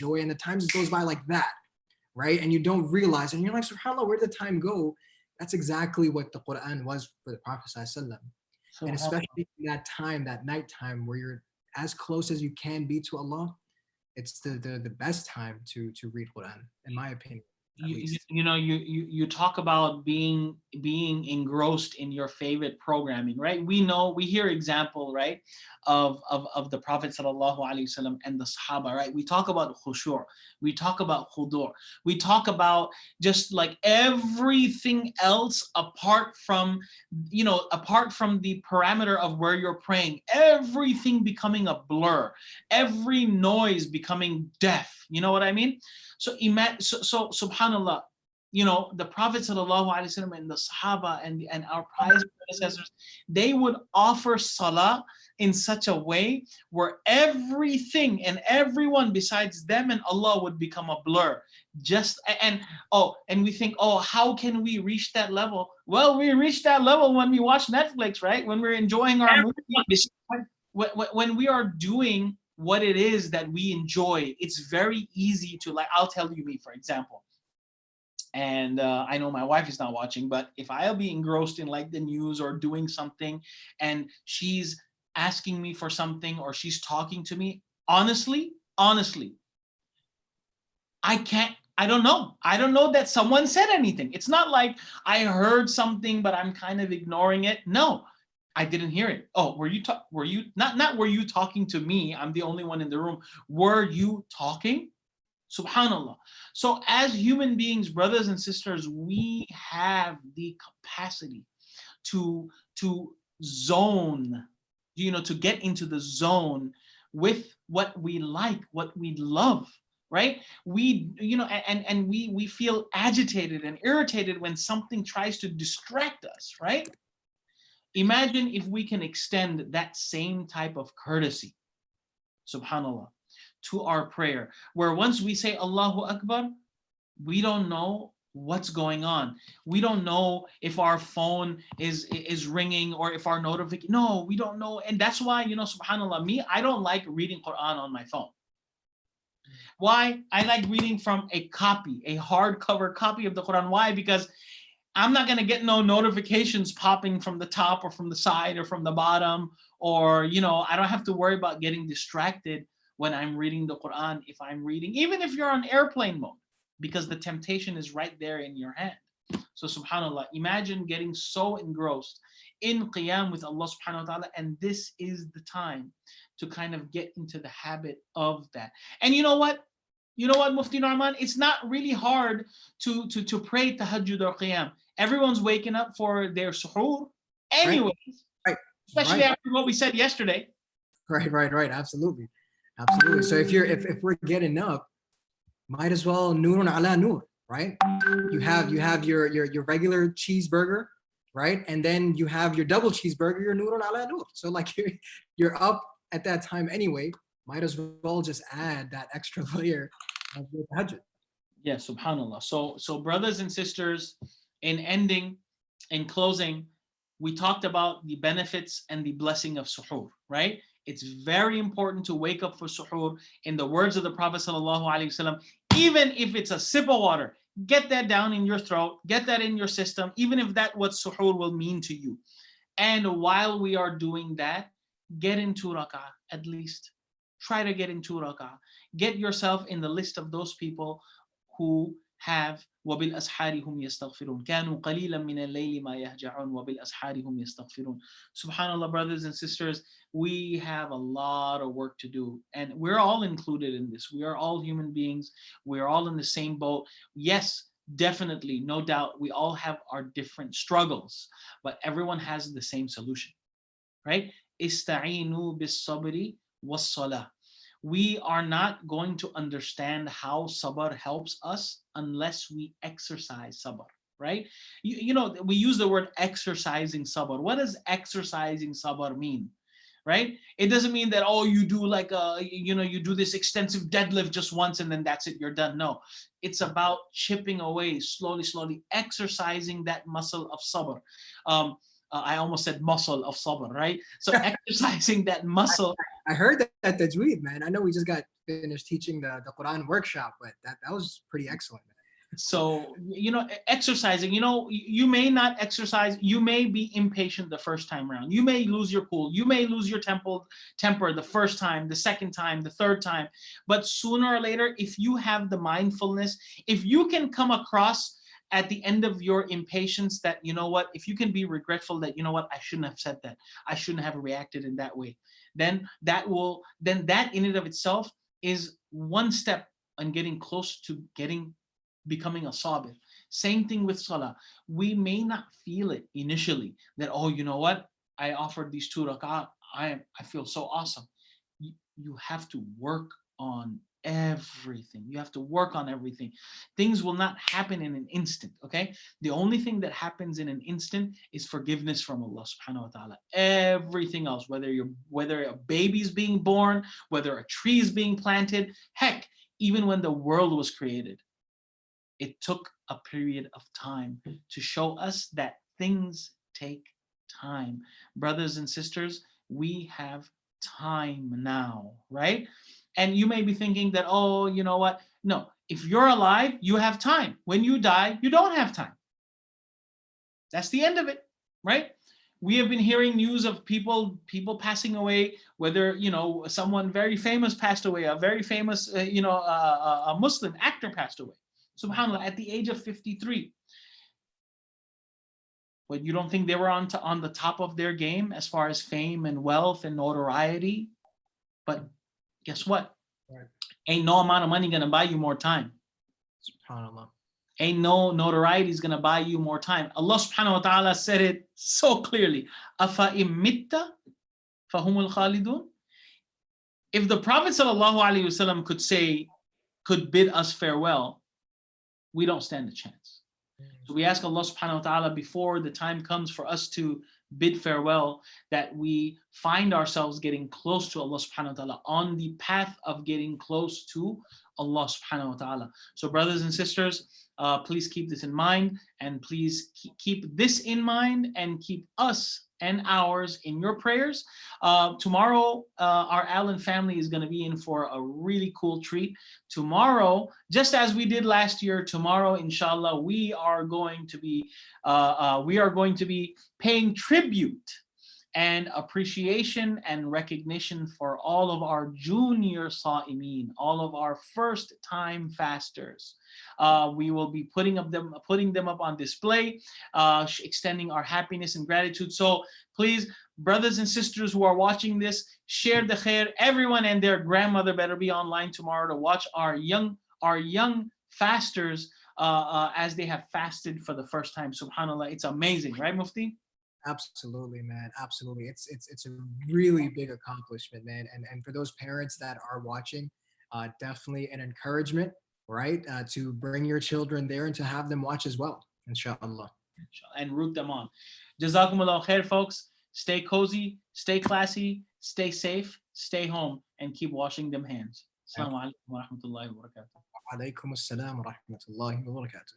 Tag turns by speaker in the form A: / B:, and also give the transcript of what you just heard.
A: enjoy, and the time just goes by like that, right? And you don't realize, and you're like, subhanAllah, where did the time go? That's exactly what the Quran was for the Prophet ﷺ. And especially in that time, that night time, where you're as close as you can be to Allah, it's the best time to read Quran, in my opinion.
B: You talk about being engrossed in your favorite programming, right? We hear example, right, of the Prophet sallallahu alaihi wasallam and the Sahaba, right? We talk about khushu', we talk about khudu', we talk about just like everything else apart from the parameter of where you're praying, everything becoming a blur, every noise becoming deaf. You know what I mean? So subhanallah, the Prophet sallallahu alaihi wasallam and the Sahaba and our pious predecessors, they would offer salah in such a way where everything and everyone besides them and Allah would become a blur. And we think, how can we reach that level? Well, we reach that level when we watch Netflix, right? When we're enjoying our movies, when we are doing what it is that we enjoy, it's very easy to, like, I'll tell you, me, for example. And I know my wife is not watching, but if I'll be engrossed in like the news or doing something and she's asking me for something or she's talking to me, honestly, I don't know that someone said anything. It's not like I heard something, but I'm kind of ignoring it. No, I didn't hear it. Oh, were you not were you talking to me? I'm the only one in the room. Were you talking? Subhanallah. So as human beings, brothers and sisters, we have the capacity to zone, to get into the zone with what we like, what we love, right? We feel agitated and irritated when something tries to distract us, right? Imagine if we can extend that same type of courtesy, subhanallah, to our prayer, where once we say Allahu Akbar, we don't know what's going on. We don't know if our phone is ringing or if our notification. No, we don't know. And that's why, subhanallah, I don't like reading Quran on my phone. Why? I like reading from a hardcover copy of the Quran. Why? Because I'm not going to get no notifications popping from the top or from the side or from the bottom, or, I don't have to worry about getting distracted when I'm reading the Quran, even if you're on airplane mode, because the temptation is right there in your hand. So subhanallah, imagine getting so engrossed in qiyam with Allah subhanahu wa ta'ala, and this is the time to kind of get into the habit of that. And you know what, Mufti Nauman, it's not really hard to pray tahajjud or qiyam. Everyone's waking up for their suhoor anyways,
A: right.
B: Especially after what we said yesterday.
A: Right. Absolutely. So if we're getting up, might as well nurun ala nur, right? You have your regular cheeseburger, right? And then you have your double cheeseburger, your nurun ala nur. So like you're up at that time anyway, might as well just add that extra layer of your tahajjud.
B: Yeah, subhanallah. So brothers and sisters, in closing, we talked about the benefits and the blessing of suhoor, right? It's very important to wake up for suhoor. In the words of the Prophet sallallahu alaihi wasallam, even if it's a sip of water, get that down in your throat, get that in your system, even if that's what suhoor will mean to you. And while we are doing that, get into rak'ah at least. Try to get into rak'ah. Get yourself in the list of those people who have وَبِالْأَسْحَارِ هُمْ يَسْتَغْفِرُونَ كَانُوا قَلِيلًا مِنَ اللَّيْلِ مَا يَهْجَعُونَ وَبِالْأَسْحَارِ هُمْ يَسْتَغْفِرُونَ. SubhanAllah, brothers and sisters, we have a lot of work to do, and we're all included in this. We are all human beings. We're all in the same boat. Yes, definitely, no doubt, we all have our different struggles, but everyone has the same solution, right? إِسْتَعِينُوا بِالصَّبْرِ وَالصَّلَاةِ. We are not going to understand how sabr helps us unless we exercise sabr, right? We use the word exercising sabr. What does exercising sabr mean, right? It doesn't mean that, you do like you do this extensive deadlift just once and then that's it, you're done. No, it's about chipping away slowly, exercising that muscle of sabr. I almost said muscle of sabr, right? So exercising that muscle.
A: I heard that at the Tajweed, man. I know we just got finished teaching the Quran workshop, but that was pretty excellent, man.
B: So, exercising, you may not exercise. You may be impatient the first time around. You may lose your cool. You may lose your temper the first time, the second time, the third time. But sooner or later, if you have the mindfulness, if you can come across at the end of your impatience that, if you can be regretful that, I shouldn't have said that, I shouldn't have reacted in that way, then that in and of itself is one step on getting close to becoming a sabir. Same thing with salah. We may not feel it initially that, oh, you know what? I offered these 2 rak'ah. I feel so awesome. You have to work on everything. You have to work on everything. Things will not happen in an instant, okay? The only thing that happens in an instant is forgiveness from Allah subhanahu wa ta'ala. Everything else, whether a baby's being born, whether a tree is being planted, heck, even when the world was created, it took a period of time to show us that things take time. Brothers and sisters, we have time now, right? And you may be thinking that, oh, you know what? No, if you're alive, you have time. When you die, you don't have time. That's the end of it, right? We have been hearing news of people passing away, whether, someone very famous passed away, a very famous, a Muslim actor passed away. SubhanAllah, at the age of 53. But you don't think they were on the top of their game as far as fame and wealth and notoriety? But guess what?
A: Right.
B: Ain't no amount of money going to buy you more time.
A: SubhanAllah.
B: Ain't no notoriety is going to buy you more time. Allah subhanahu wa ta'ala said it so clearly. Afa imitta fahumul khalidun. If the Prophet sallallahu alaihi wasallam could bid us farewell, we don't stand a chance. So we ask Allah subhanahu wa ta'ala before the time comes for us to bid farewell, that we find ourselves getting close to Allah subhanahu wa ta'ala, on the path of getting close to Allah subhanahu wa ta'ala. So brothers and sisters, please keep this in mind, and please keep this in mind, and keep us and ours in your prayers. Tomorrow, our Allen family is going to be in for a really cool treat. Tomorrow, just as we did last year, tomorrow, inshallah, we are going to be paying tribute and appreciation and recognition for all of our junior Sa'imeen, all of our first-time fasters. We will be putting them up on display, extending our happiness and gratitude. So please, brothers and sisters who are watching this, share the khair. Everyone and their grandmother better be online tomorrow to watch our young fasters as they have fasted for the first time. SubhanAllah, it's amazing, right, Mufti?
A: Absolutely, man. Absolutely. It's a really big accomplishment, man. And for those parents that are watching, definitely an encouragement, right? To bring your children there and to have them watch as well, inshallah.
B: And root them on. Jazakumullah khair, folks. Stay cozy, stay classy, stay safe, stay home, and keep washing them hands. Assalamu alaikum wa rahmatullahi wa barakatuh.
A: Wa alaikum assalam wa rahmatullahi wa barakatuh.